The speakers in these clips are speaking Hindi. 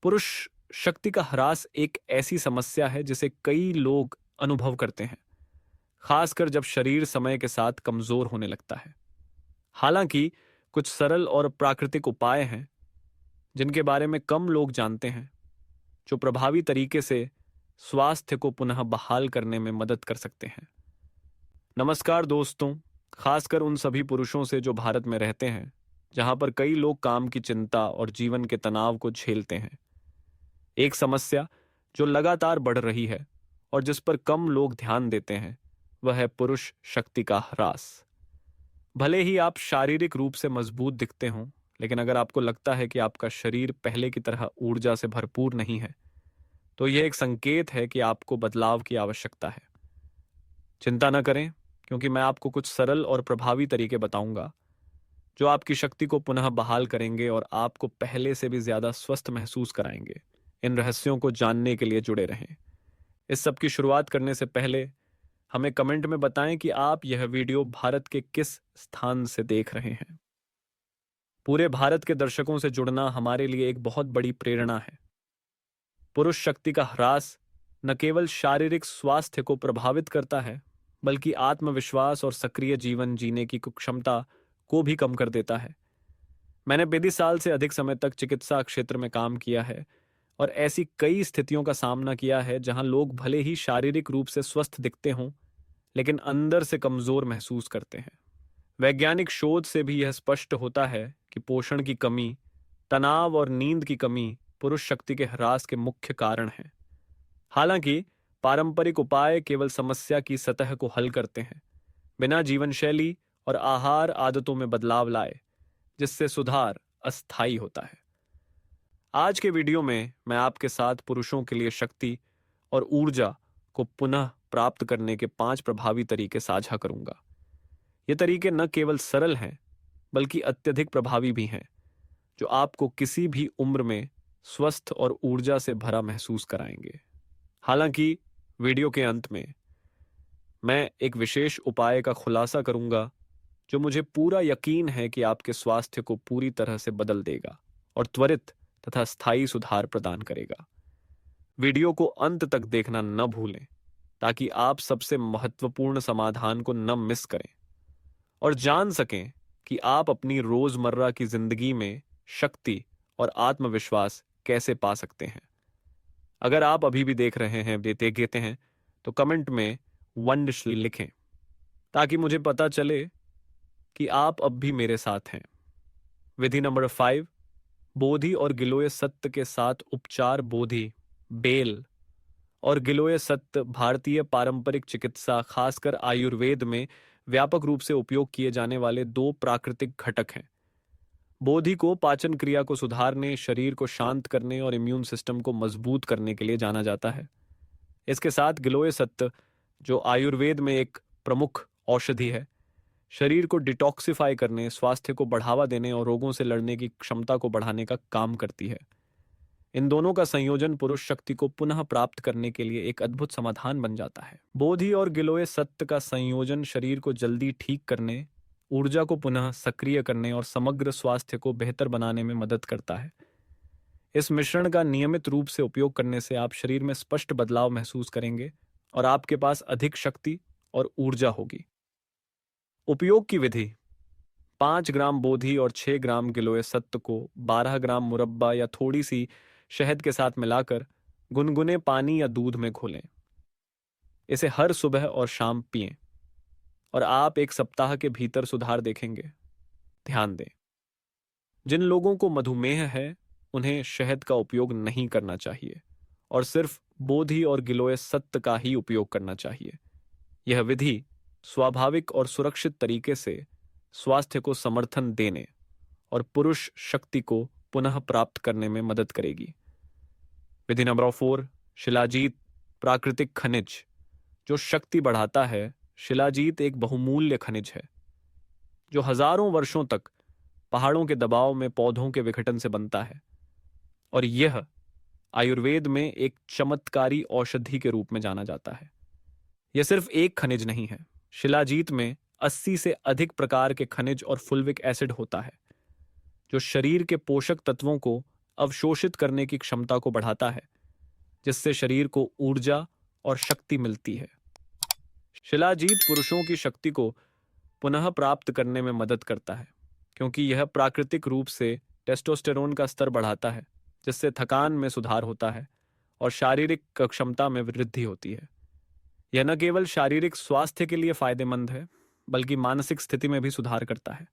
पुरुष शक्ति का ह्रास एक ऐसी समस्या है जिसे कई लोग अनुभव करते हैं, खासकर जब शरीर समय के साथ कमजोर होने लगता है। हालांकि कुछ सरल और प्राकृतिक उपाय हैं जिनके बारे में कम लोग जानते हैं, जो प्रभावी तरीके से स्वास्थ्य को पुनः बहाल करने में मदद कर सकते हैं। नमस्कार दोस्तों, खासकर उन सभी पुरुषों से जो भारत में रहते हैं, जहां पर कई लोग काम की चिंता और जीवन के तनाव को झेलते हैं। एक समस्या जो लगातार बढ़ रही है और जिस पर कम लोग ध्यान देते हैं, वह है पुरुष शक्ति का ह्रास। भले ही आप शारीरिक रूप से मजबूत दिखते हों, लेकिन अगर आपको लगता है कि आपका शरीर पहले की तरह ऊर्जा से भरपूर नहीं है, तो यह एक संकेत है कि आपको बदलाव की आवश्यकता है। चिंता न करें, क्योंकि मैं आपको कुछ सरल और प्रभावी तरीके बताऊंगा जो आपकी शक्ति को पुनः बहाल करेंगे और आपको पहले से भी ज्यादा स्वस्थ महसूस कराएंगे। इन रहस्यों को जानने के लिए जुड़े रहें। इस सब की शुरुआत करने से पहले हमें कमेंट में बताएं कि आप यह वीडियो भारत के किस स्थान से देख रहे हैं। पूरे भारत के दर्शकों से जुड़ना हमारे लिए एक बहुत बड़ी प्रेरणा है। पुरुष शक्ति का ह्रास न केवल शारीरिक स्वास्थ्य को प्रभावित करता है, बल्कि आत्मविश्वास और सक्रिय जीवन जीने की क्षमता को भी कम कर देता है। मैंने 32 साल से अधिक समय तक चिकित्सा क्षेत्र में काम किया है और ऐसी कई स्थितियों का सामना किया है जहां लोग भले ही शारीरिक रूप से स्वस्थ दिखते हों, लेकिन अंदर से कमजोर महसूस करते हैं। वैज्ञानिक शोध से भी यह स्पष्ट होता है कि पोषण की कमी, तनाव और नींद की कमी पुरुष शक्ति के ह्रास के मुख्य कारण हैं। हालांकि पारंपरिक उपाय केवल समस्या की सतह को हल करते हैं, बिना जीवन शैली और आहार आदतों में बदलाव लाए, जिससे सुधार अस्थायी होता है। आज के वीडियो में मैं आपके साथ पुरुषों के लिए शक्ति और ऊर्जा को पुनः प्राप्त करने के 5 प्रभावी तरीके साझा करूंगा। ये तरीके न केवल सरल हैं, बल्कि अत्यधिक प्रभावी भी हैं, जो आपको किसी भी उम्र में स्वस्थ और ऊर्जा से भरा महसूस कराएंगे। हालांकि वीडियो के अंत में मैं एक विशेष उपाय का खुलासा करूंगा जो मुझे पूरा यकीन है कि आपके स्वास्थ्य को पूरी तरह से बदल देगा और त्वरित तथा स्थायी सुधार प्रदान करेगा। वीडियो को अंत तक देखना न भूलें, ताकि आप सबसे महत्वपूर्ण समाधान को न मिस करें और जान सकें कि आप अपनी रोजमर्रा की जिंदगी में शक्ति और आत्मविश्वास कैसे पा सकते हैं। अगर आप अभी भी देख रहे हैं, देते हैं, तो कमेंट में वंडरफुल लिखें, ताकि मुझे पता चले कि आप अब भी मेरे साथ हैं। विधि नंबर 5, बोधि और गिलोय सत्त के साथ उपचार। बोधि, बेल और गिलोय सत्त भारतीय पारंपरिक चिकित्सा, खासकर आयुर्वेद में व्यापक रूप से उपयोग किए जाने वाले 2 प्राकृतिक घटक हैं। बोधि को पाचन क्रिया को सुधारने, शरीर को शांत करने और इम्यून सिस्टम को मजबूत करने के लिए जाना जाता है। इसके साथ गिलोय सत्त, जो आयुर्वेद में एक प्रमुख औषधि है, शरीर को डिटॉक्सिफाई करने, स्वास्थ्य को बढ़ावा देने और रोगों से लड़ने की क्षमता को बढ़ाने का काम करती है। इन दोनों का संयोजन पुरुष शक्ति को पुनः प्राप्त करने के लिए एक अद्भुत समाधान बन जाता है। बोधि और गिलोय सत्त का संयोजन शरीर को जल्दी ठीक करने, ऊर्जा को पुनः सक्रिय करने और समग्र स्वास्थ्य को बेहतर बनाने में मदद करता है। इस मिश्रण का नियमित रूप से उपयोग करने से आप शरीर में स्पष्ट बदलाव महसूस करेंगे और आपके पास अधिक शक्ति और ऊर्जा होगी। उपयोग की विधि: 5 ग्राम बोधि और 6 ग्राम गिलोय सत्त को 12 ग्राम मुरब्बा या थोड़ी सी शहद के साथ मिलाकर गुनगुने पानी या दूध में घोलें। इसे हर सुबह और शाम पिएं और आप 1 सप्ताह के भीतर सुधार देखेंगे। ध्यान दें, जिन लोगों को मधुमेह है, उन्हें शहद का उपयोग नहीं करना चाहिए और सिर्फ बोधि और गिलोय सत्त का ही उपयोग करना चाहिए। यह विधि स्वाभाविक और सुरक्षित तरीके से स्वास्थ्य को समर्थन देने और पुरुष शक्ति को पुनः प्राप्त करने में मदद करेगी। विधि नंबर 4, शिलाजीत प्राकृतिक खनिज जो शक्ति बढ़ाता है। शिलाजीत एक बहुमूल्य खनिज है जो हजारों वर्षों तक पहाड़ों के दबाव में पौधों के विघटन से बनता है और यह आयुर्वेद में एक चमत्कारी औषधि के रूप में जाना जाता है। यह सिर्फ एक खनिज नहीं है। शिलाजीत में 80 से अधिक प्रकार के खनिज और फुल्विक एसिड होता है, जो शरीर के पोषक तत्वों को अवशोषित करने की क्षमता को बढ़ाता है, जिससे शरीर को ऊर्जा और शक्ति मिलती है। शिलाजीत पुरुषों की शक्ति को पुनः प्राप्त करने में मदद करता है, क्योंकि यह प्राकृतिक रूप से टेस्टोस्टेरोन का स्तर बढ़ाता है, जिससे थकान में सुधार होता है और शारीरिक क्षमता में वृद्धि होती है। यह न केवल शारीरिक स्वास्थ्य के लिए फायदेमंद है, बल्कि मानसिक स्थिति में भी सुधार करता है,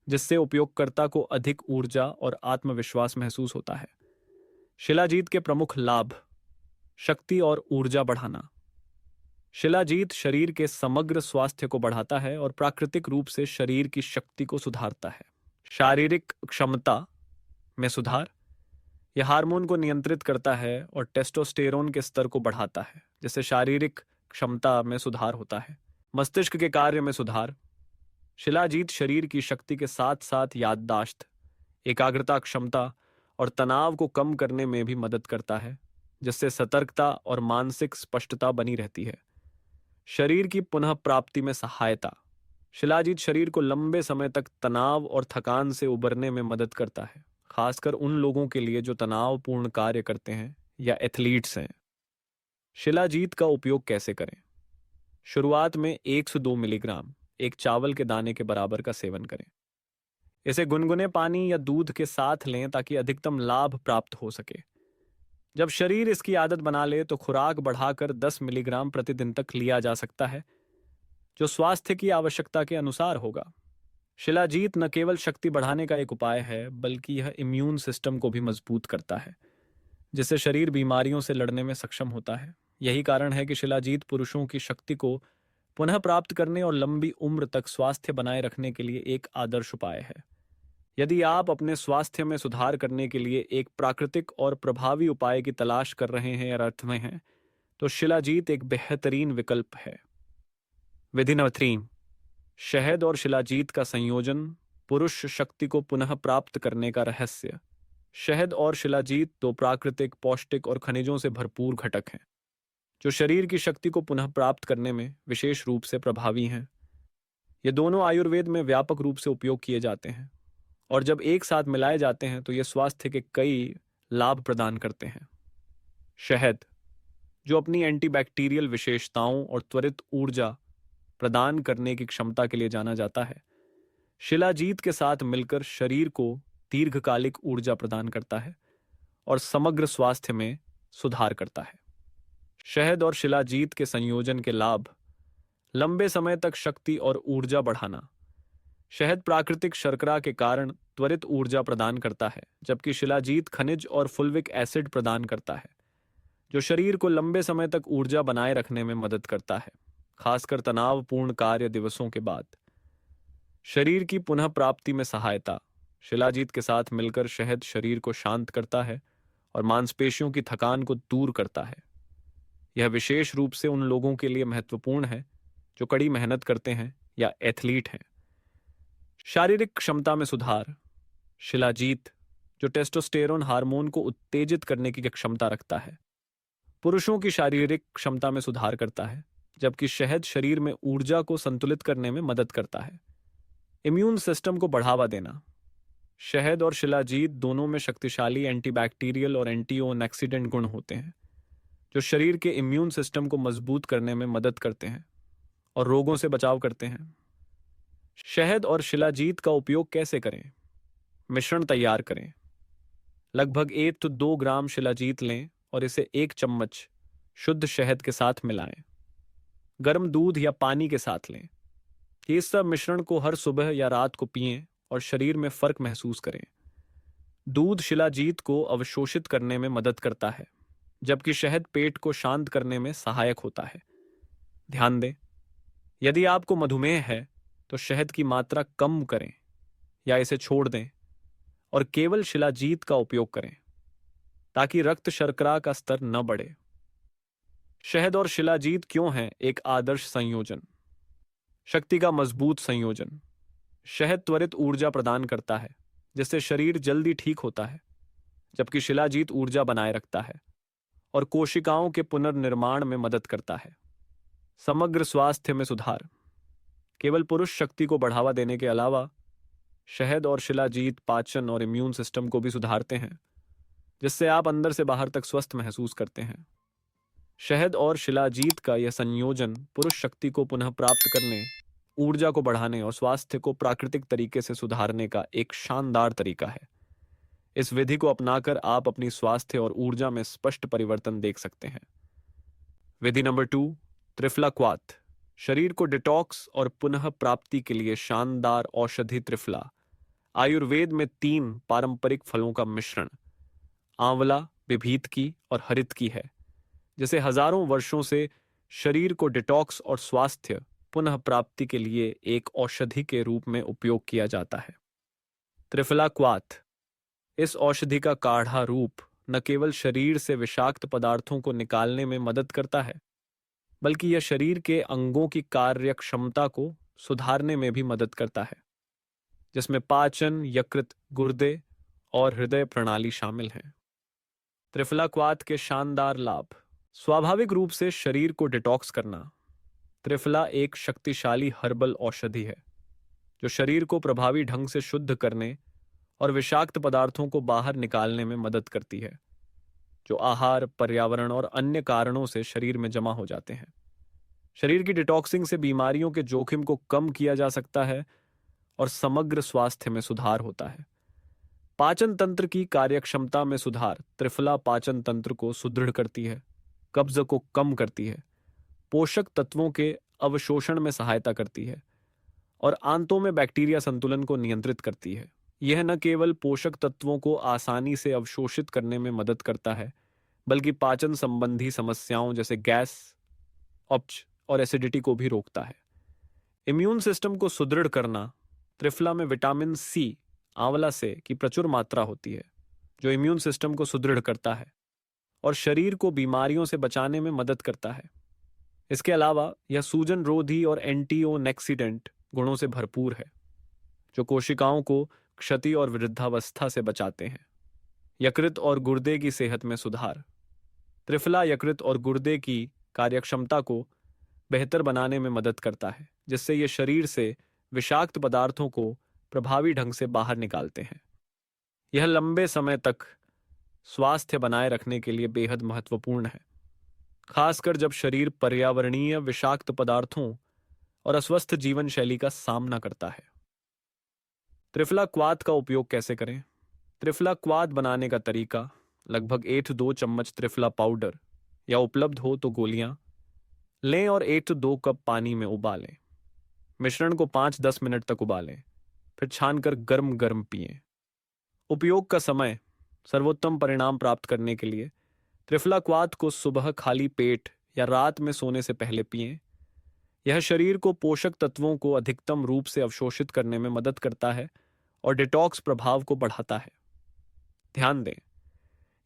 जिससे उपयोगकर्ता को अधिक ऊर्जा और आत्मविश्वास महसूस होता है। शिलाजीत के प्रमुख लाभ: शक्ति और ऊर्जा बढ़ाना। शिलाजीत शरीर के समग्र स्वास्थ्य को बढ़ाता है और प्राकृतिक रूप से शरीर की शक्ति को सुधारता है। शारीरिक क्षमता में सुधार। यह हार्मोन को नियंत्रित करता है और टेस्टोस्टेरोन के स्तर को बढ़ाता है, जिससे शारीरिक क्षमता में सुधार होता है। मस्तिष्क के कार्य में सुधार। शिलाजीत शरीर की शक्ति के साथ साथ याददाश्त, एकाग्रता क्षमता और तनाव को कम करने में भी मदद करता है, जिससे सतर्कता और मानसिक स्पष्टता बनी रहती है। शरीर की पुनः प्राप्ति में सहायता। शिलाजीत शरीर को लंबे समय तक तनाव और थकान से उबरने में मदद करता है, खासकर उन लोगों के लिए जो तनावपूर्ण कार्य करते हैं या एथलीट्स हैं। शिलाजीत का उपयोग कैसे करें? शुरुआत में 1 से 2 मिलीग्राम एक चावल के दाने के बराबर का सेवन करें। इसे गुनगुने पानी या दूध के साथ लें ताकि अधिकतम लाभ प्राप्त हो सके। जब शरीर इसकी आदत बना ले तो खुराक बढ़ाकर 10 मिलीग्राम प्रतिदिन तक लिया जा सकता है, जो स्वास्थ्य की आवश्यकता के अनुसार होगा। शिलाजीत न केवल शक्ति बढ़ाने का एक उपाय है, बल्कि यह इम्यून सिस्टम को भी मजबूत करता है, जिससे शरीर बीमारियों से लड़ने में सक्षम होता है। यही कारण है कि शिलाजीत पुरुषों की शक्ति को पुनः प्राप्त करने और लंबी उम्र तक स्वास्थ्य बनाए रखने के लिए एक आदर्श उपाय है। यदि आप अपने स्वास्थ्य में सुधार करने के लिए एक प्राकृतिक और प्रभावी उपाय की तलाश कर रहे हैं या अर्थ में हैं, तो शिलाजीत एक बेहतरीन विकल्प है। विधि नंबर 3: शहद और शिलाजीत का संयोजन, पुरुष शक्ति को पुनः प्राप्त करने का रहस्य। शहद और शिलाजीत 2 प्राकृतिक, पौष्टिक और खनिजों से भरपूर घटक हैं, जो शरीर की शक्ति को पुनः प्राप्त करने में विशेष रूप से प्रभावी हैं। ये दोनों आयुर्वेद में व्यापक रूप से उपयोग किए जाते हैं, और जब एक साथ मिलाए जाते हैं तो ये स्वास्थ्य के कई लाभ प्रदान करते हैं। शहद, जो अपनी एंटीबैक्टीरियल विशेषताओं और त्वरित ऊर्जा प्रदान करने की क्षमता के लिए जाना जाता है, शिलाजीत के साथ मिलकर शरीर को दीर्घकालिक ऊर्जा प्रदान करता है और समग्र स्वास्थ्य में सुधार करता है। शहद और शिलाजीत के संयोजन के लाभ: लंबे समय तक शक्ति और ऊर्जा बढ़ाना। शहद प्राकृतिक शर्करा के कारण त्वरित ऊर्जा प्रदान करता है, जबकि शिलाजीत खनिज और फुल्विक एसिड प्रदान करता है, जो शरीर को लंबे समय तक ऊर्जा बनाए रखने में मदद करता है, खासकर तनावपूर्ण कार्य दिवसों के बाद। शरीर की पुनः प्राप्ति में सहायता। शिलाजीत के साथ मिलकर शहद शरीर को शांत करता है और मांसपेशियों की थकान को दूर करता है। यह विशेष रूप से उन लोगों के लिए महत्वपूर्ण है जो कड़ी मेहनत करते हैं या एथलीट हैं। शारीरिक क्षमता में सुधार। शिलाजीत, जो टेस्टोस्टेरोन हार्मोन को उत्तेजित करने की क्षमता रखता है, पुरुषों की शारीरिक क्षमता में सुधार करता है, जबकि शहद शरीर में ऊर्जा को संतुलित करने में मदद करता है। इम्यून सिस्टम को बढ़ावा देना। शहद और शिलाजीत दोनों में शक्तिशाली एंटीबैक्टीरियल और एंटीऑक्सीडेंट गुण होते हैं, जो शरीर के इम्यून सिस्टम को मजबूत करने में मदद करते हैं और रोगों से बचाव करते हैं। शहद और शिलाजीत का उपयोग कैसे करें? मिश्रण तैयार करें। लगभग 1 से 2 ग्राम शिलाजीत लें और इसे 1 चम्मच शुद्ध शहद के साथ मिलाएं। गर्म दूध या पानी के साथ लें। इस सब मिश्रण को हर सुबह या रात को पिएं और शरीर में फर्क महसूस करें। दूध शिलाजीत को अवशोषित करने में मदद करता है, जबकि शहद पेट को शांत करने में सहायक होता है। ध्यान दें, यदि आपको मधुमेह है तो शहद की मात्रा कम करें या इसे छोड़ दें और केवल शिलाजीत का उपयोग करें, ताकि रक्त शर्करा का स्तर न बढ़े। शहद और शिलाजीत क्यों है एक आदर्श संयोजन? शक्ति का मजबूत संयोजन। शहद त्वरित ऊर्जा प्रदान करता है, जिससे शरीर जल्दी ठीक होता है, जबकि शिलाजीत ऊर्जा बनाए रखता है और कोशिकाओं के पुनर्निर्माण में मदद करता है। समग्र स्वास्थ्य में सुधार। केवल पुरुष शक्ति को बढ़ावा देने के अलावा शहद और शिलाजीत पाचन और इम्यून सिस्टम को भी सुधारते हैं जिससे आप अंदर से बाहर तक स्वस्थ महसूस करते हैं। शहद और शिलाजीत का यह संयोजन पुरुष शक्ति को पुनः प्राप्त करने, ऊर्जा को बढ़ाने और स्वास्थ्य को प्राकृतिक तरीके से सुधारने का एक शानदार तरीका है। इस विधि को अपनाकर आप अपनी स्वास्थ्य और ऊर्जा में स्पष्ट परिवर्तन देख सकते हैं। विधि नंबर 2, त्रिफला क्वाथ। शरीर को डिटॉक्स और पुनः प्राप्ति के लिए शानदार औषधि त्रिफला आयुर्वेद में 3 पारंपरिक फलों का मिश्रण आंवला, बिभीतकी और हरितकी है, जिसे हजारों वर्षों से शरीर को डिटॉक्स और स्वास्थ्य पुनः प्राप्ति के लिए एक औषधि के रूप में उपयोग किया जाता है। त्रिफला क्वाथ। इस औषधि का काढ़ा रूप न केवल शरीर से विषाक्त पदार्थों को निकालने में मदद करता है, बल्कि यह शरीर के अंगों की कार्यक्षमता को सुधारने में भी मदद करता है, जिसमें पाचन, यकृत, गुर्दे और हृदय प्रणाली शामिल हैं। त्रिफला क्वाथ के शानदार लाभ। स्वाभाविक रूप से शरीर को डिटॉक्स करना। त्रिफला एक शक्तिशाली हर्बल औषधि है जो शरीर को प्रभावी ढंग से शुद्ध करने और विषाक्त पदार्थों को बाहर निकालने में मदद करती है, जो आहार, पर्यावरण और अन्य कारणों से शरीर में जमा हो जाते हैं। शरीर की डिटॉक्सिंग से बीमारियों के जोखिम को कम किया जा सकता है और समग्र स्वास्थ्य में सुधार होता है। पाचन तंत्र की कार्यक्षमता में सुधार। त्रिफला पाचन तंत्र को सुदृढ़ करती है, कब्ज को कम करती है, पोषक तत्वों के अवशोषण में सहायता करती है और आंतों में बैक्टीरिया संतुलन को नियंत्रित करती है। यह न केवल पोषक तत्वों को आसानी से अवशोषित करने में मदद करता है, बल्कि पाचन संबंधी समस्याओं जैसे गैस, अपच और एसिडिटी को भी रोकता है। इम्यून सिस्टम को सुदृढ़ करना। त्रिफला में विटामिन सी, आंवला से की प्रचुर मात्रा होती है, जो इम्यून सिस्टम को सुदृढ़ करता है और शरीर को बीमारियों से बचाने में मदद करता है। इसके अलावा यह सूजन रोधी और एंटीओनेक्सीडेंट गुणों से भरपूर है, जो कोशिकाओं को क्षति और वृद्धावस्था से बचाते हैं। यकृत और गुर्दे की सेहत में सुधार। त्रिफला यकृत और गुर्दे की कार्यक्षमता को बेहतर बनाने में मदद करता है, जिससे यह शरीर से विषाक्त पदार्थों को प्रभावी ढंग से बाहर निकालते हैं। यह लंबे समय तक स्वास्थ्य बनाए रखने के लिए बेहद महत्वपूर्ण है, खासकर जब शरीर पर्यावरणीय विषाक्त पदार्थों और अस्वस्थ जीवन शैली का सामना करता है। त्रिफला क्वाथ का उपयोग कैसे करें? त्रिफला क्वाथ बनाने का तरीका। लगभग 1-2 चम्मच त्रिफला पाउडर या उपलब्ध हो तो गोलियां लें और 1-2 कप पानी में उबालें। मिश्रण को 5-10 मिनट तक उबालें, फिर छानकर गर्म गर्म पिएं। उपयोग का समय। सर्वोत्तम परिणाम प्राप्त करने के लिए त्रिफला क्वाथ को सुबह खाली पेट या रात में सोने से पहले पिएं। यह शरीर को पोषक तत्वों को अधिकतम रूप से अवशोषित करने में मदद करता है और डिटॉक्स प्रभाव को बढ़ाता है। ध्यान दें,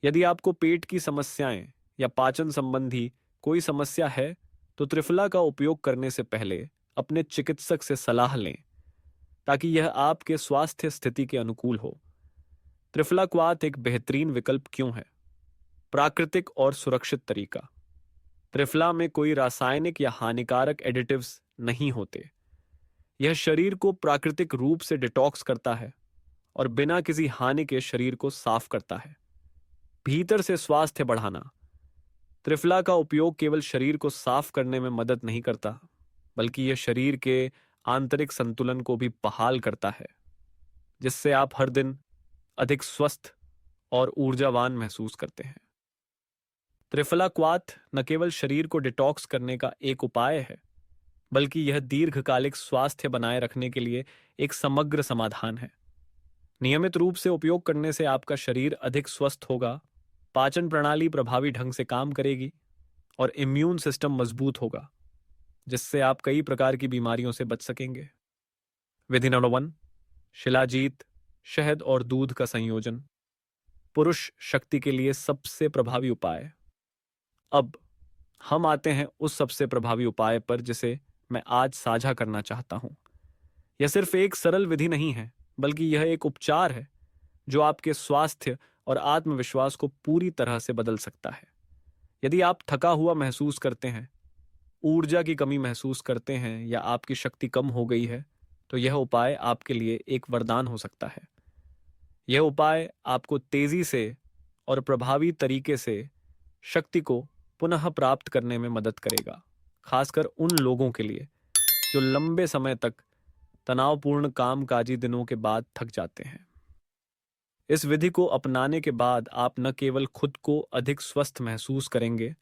यदि आपको पेट की समस्याएं या पाचन संबंधी कोई समस्या है तो त्रिफला का उपयोग करने से पहले अपने चिकित्सक से सलाह लें, ताकि यह आपके स्वास्थ्य स्थिति के अनुकूल हो। त्रिफला क्वाथ एक बेहतरीन विकल्प क्यों है? प्राकृतिक और सुरक्षित तरीका। त्रिफला में कोई रासायनिक या हानिकारक एडिटिव्स नहीं होते। यह शरीर को प्राकृतिक रूप से डिटॉक्स करता है और बिना किसी हानि के शरीर को साफ करता है। भीतर से स्वास्थ्य बढ़ाना। त्रिफला का उपयोग केवल शरीर को साफ करने में मदद नहीं करता, बल्कि यह शरीर के आंतरिक संतुलन को भी बहाल करता है, जिससे आप हर दिन अधिक स्वस्थ और ऊर्जावान महसूस करते हैं। त्रिफला क्वाथ न केवल शरीर को डिटॉक्स करने का एक उपाय है, बल्कि यह दीर्घकालिक स्वास्थ्य बनाए रखने के लिए एक समग्र समाधान है। नियमित रूप से उपयोग करने से आपका शरीर अधिक स्वस्थ होगा, पाचन प्रणाली प्रभावी ढंग से काम करेगी और इम्यून सिस्टम मजबूत होगा, जिससे आप कई प्रकार की बीमारियों से बच सकेंगे। विधि नंबर 1, शिलाजीत, शहद और दूध का संयोजन। पुरुष शक्ति के लिए सबसे प्रभावी उपाय। अब हम आते हैं उस सबसे प्रभावी उपाय पर जिसे मैं आज साझा करना चाहता हूं। यह सिर्फ एक सरल विधि नहीं है, बल्कि यह एक उपचार है जो आपके स्वास्थ्य और आत्मविश्वास को पूरी तरह से बदल सकता है। यदि आप थका हुआ महसूस करते हैं, ऊर्जा की कमी महसूस करते हैं या आपकी शक्ति कम हो गई है, तो यह उपाय आपके लिए एक वरदान हो सकता है। यह उपाय आपको तेजी से और प्रभावी तरीके से शक्ति को पुनः प्राप्त करने में मदद करेगा, खासकर उन लोगों के लिए जो लंबे समय तक तनावपूर्ण कामकाजी दिनों के बाद थक जाते हैं। इस विधि को अपनाने के बाद आप न केवल खुद को अधिक स्वस्थ महसूस करेंगे,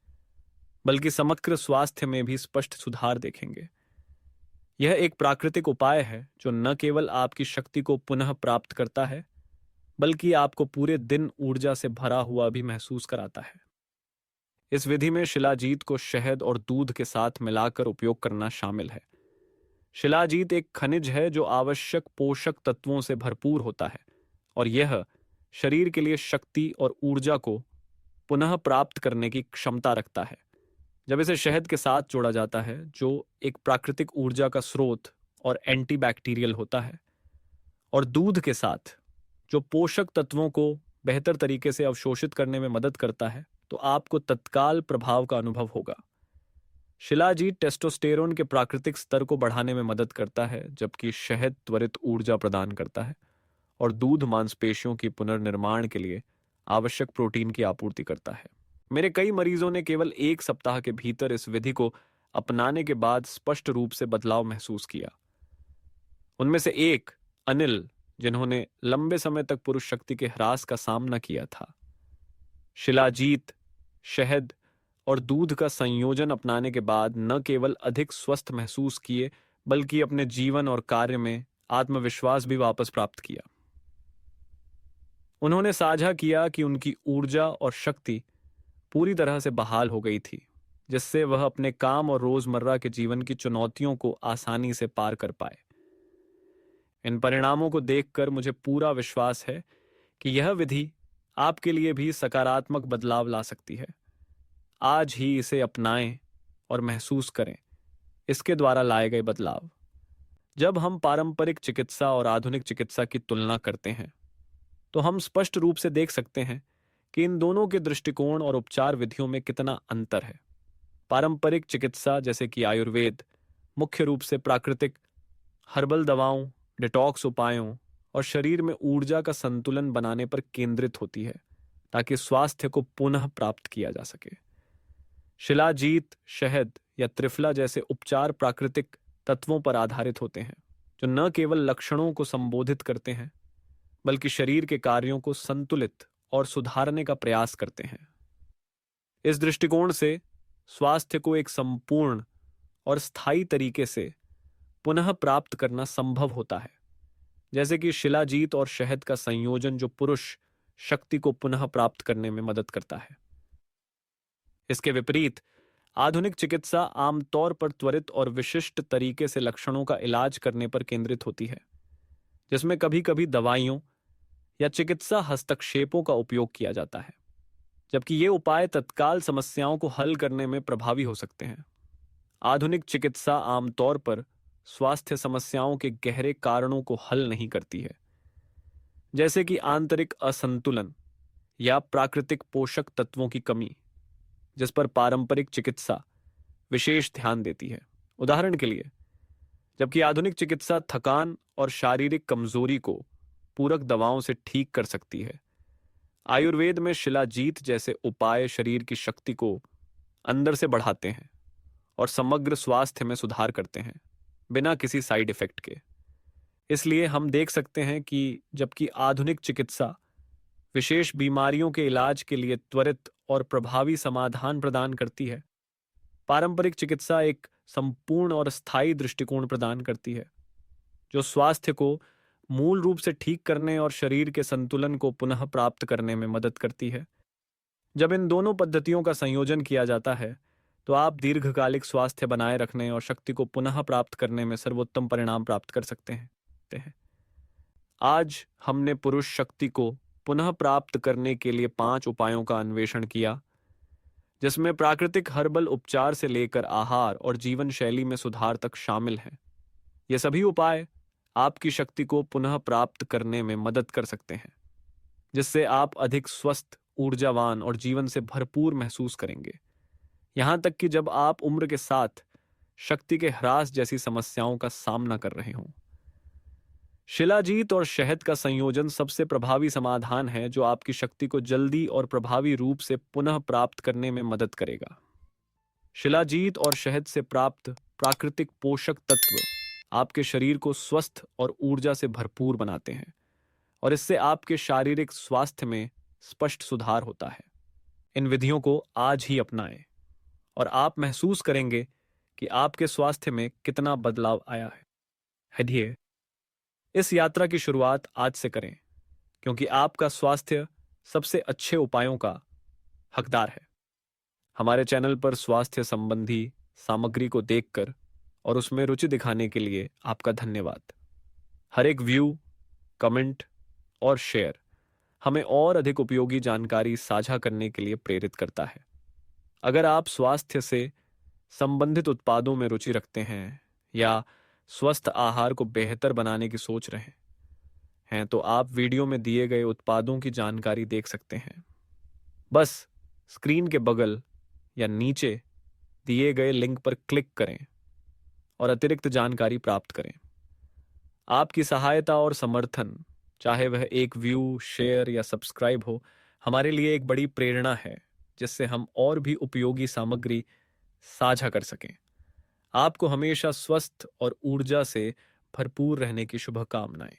बल्कि समग्र स्वास्थ्य में भी स्पष्ट सुधार देखेंगे। यह एक प्राकृतिक उपाय है जो न केवल आपकी शक्ति को पुनः प्राप्त करता है, बल्कि आपको पूरे दिन ऊर्जा से भरा हुआ भी महसूस कराता है। इस विधि में शिलाजीत को शहद और दूध के साथ मिलाकर उपयोग करना शामिल है। शिलाजीत एक खनिज है जो आवश्यक पोषक तत्वों से भरपूर होता है और यह शरीर के लिए शक्ति और ऊर्जा को पुनः प्राप्त करने की क्षमता रखता है। जब इसे शहद के साथ जोड़ा जाता है, जो एक प्राकृतिक ऊर्जा का स्रोत और एंटीबैक्टीरियल होता है, और दूध के साथ, जो पोषक तत्वों को बेहतर तरीके से अवशोषित करने में मदद करता है, तो आपको तत्काल प्रभाव का अनुभव होगा। शिलाजीत टेस्टोस्टेरोन के प्राकृतिक स्तर को बढ़ाने में मदद करता है, जबकि शहद त्वरित ऊर्जा प्रदान करता है और दूध मांसपेशियों की पुनर्निर्माण के लिए आवश्यक प्रोटीन की आपूर्ति करता है। मेरे कई मरीजों ने केवल 1 सप्ताह के भीतर इस विधि को अपनाने के बाद स्पष्ट रूप से बदलाव महसूस किया। उनमें से एक अनिल, जिन्होंने लंबे समय तक पुरुष शक्ति के ह्रास का सामना किया था, शिलाजीत, शहद और दूध का संयोजन अपनाने के बाद न केवल अधिक स्वस्थ महसूस किए, बल्कि अपने जीवन और कार्य में आत्मविश्वास भी वापस प्राप्त किया। उन्होंने साझा किया कि उनकी ऊर्जा और शक्ति पूरी तरह से बहाल हो गई थी, जिससे वह अपने काम और रोजमर्रा के जीवन की चुनौतियों को आसानी से पार कर पाए। इन परिणामों को देखकर मुझे पूरा विश्वास है कि यह विधि आपके लिए भी सकारात्मक बदलाव ला सकती है। आज ही इसे अपनाएं और महसूस करें इसके द्वारा लाए गए बदलाव। जब हम पारंपरिक चिकित्सा और आधुनिक चिकित्सा की तुलना करते हैं, तो हम स्पष्ट रूप से देख सकते हैं कि इन दोनों के दृष्टिकोण और उपचार विधियों में कितना अंतर है। पारंपरिक चिकित्सा, जैसे कि आयुर्वेद, मुख्य रूप से प्राकृतिक हर्बल दवाओं, डिटॉक्स उपायों और शरीर में ऊर्जा का संतुलन बनाने पर केंद्रित होती है, ताकि स्वास्थ्य को पुनः प्राप्त किया जा सके। शिलाजीत, शहद या त्रिफला जैसे उपचार प्राकृतिक तत्वों पर आधारित होते हैं, जो न केवल लक्षणों को संबोधित करते हैं, बल्कि शरीर के कार्यों को संतुलित और सुधारने का प्रयास करते हैं। इस दृष्टिकोण से स्वास्थ्य को एक संपूर्ण और स्थायी तरीके से पुनः प्राप्त करना संभव होता है, जैसे कि शिलाजीत और शहद का संयोजन जो पुरुष शक्ति को पुनः प्राप्त करने में मदद करता है। इसके विपरीत आधुनिक चिकित्सा आमतौर पर त्वरित और विशिष्ट तरीके से लक्षणों का इलाज करने पर केंद्रित होती है, जिसमें कभी कभी दवाइयों या चिकित्सा हस्तक्षेपों का उपयोग किया जाता है, जबकि ये उपाय तत्काल समस्याओं को हल करने में प्रभावी हो सकते हैं। आधुनिक चिकित्सा आमतौर पर स्वास्थ्य समस्याओं के गहरे कारणों को हल नहीं करती है, जैसे कि आंतरिक असंतुलन या प्राकृतिक पोषक तत्वों की कमी, जिस पर पारंपरिक चिकित्सा विशेष ध्यान देती है। उदाहरण के लिए, जबकि आधुनिक चिकित्सा थकान और शारीरिक कमजोरी को पूरक दवाओं से ठीक कर सकती है, आयुर्वेद में शिलाजीत जैसे उपाय शरीर की शक्ति को अंदर से बढ़ाते हैं और समग्र स्वास्थ्य में सुधार करते हैं, बिना किसी साइड इफेक्ट के। इसलिए हम देख सकते हैं कि जबकि आधुनिक चिकित्सा विशेष बीमारियों के इलाज के लिए त्वरित और प्रभावी समाधान प्रदान करती है, पारंपरिक चिकित्सा एक संपूर्ण और स्थायी दृष्टिकोण प्रदान करती है, जो स्वास्थ्य को मूल रूप से ठीक करने और शरीर के संतुलन को पुनः प्राप्त करने में मदद करती है। जब इन दोनों पद्धतियों का संयोजन किया जाता है, तो आप दीर्घकालिक स्वास्थ्य बनाए रखने और शक्ति को पुनः प्राप्त करने में सर्वोत्तम परिणाम प्राप्त कर सकते हैं। आज हमने पुरुष शक्ति को पुनः प्राप्त करने के लिए 5 उपायों का अन्वेषण किया, जिसमें प्राकृतिक हर्बल उपचार से लेकर आहार और जीवन शैली में सुधार तक शामिल हैं। ये सभी उपाय आपकी शक्ति को पुनः प्राप्त करने में मदद कर सकते हैं, जिससे आप अधिक स्वस्थ, ऊर्जावान और जीवन से भरपूर महसूस करेंगे, यहां तक कि जब आप उम्र के साथ शक्ति के ह्रास जैसी समस्याओं का सामना कर रहे हों। शिलाजीत और शहद का संयोजन सबसे प्रभावी समाधान है जो आपकी शक्ति को जल्दी और प्रभावी रूप से पुनः प्राप्त करने में मदद करेगा। शिलाजीत और शहद से प्राप्त प्राकृतिक पोषक तत्व आपके शरीर को स्वस्थ और ऊर्जा से भरपूर बनाते हैं और इससे आपके शारीरिक स्वास्थ्य में स्पष्ट सुधार होता है। इन विधियों को आज ही अपनाएं और आप महसूस करेंगे कि आपके स्वास्थ्य में कितना बदलाव आया है। हदिये इस यात्रा की शुरुआत आज से करें क्योंकि आपका स्वास्थ्य सबसे अच्छे उपायों का हकदार है। हमारे चैनल पर स्वास्थ्य संबंधी सामग्री को देखकर और उसमें रुचि दिखाने के लिए आपका धन्यवाद। हर एक व्यू, कमेंट और शेयर हमें और अधिक उपयोगी जानकारी साझा करने के लिए प्रेरित करता है। अगर आप स्वास्थ्य से संबंधित उत्पादों में रुचि रखते हैं या स्वस्थ आहार को बेहतर बनाने की सोच रहे हैं तो आप वीडियो में दिए गए उत्पादों की जानकारी देख सकते हैं। बस स्क्रीन के बगल या नीचे दिए गए लिंक पर क्लिक करें और अतिरिक्त जानकारी प्राप्त करें। आपकी सहायता और समर्थन, चाहे वह एक व्यू, शेयर या सब्सक्राइब हो, हमारे लिए एक बड़ी प्रेरणा है जिससे हम और भी उपयोगी सामग्री साझा कर सकें। आपको हमेशा स्वस्थ और ऊर्जा से भरपूर रहने की शुभकामनाएं।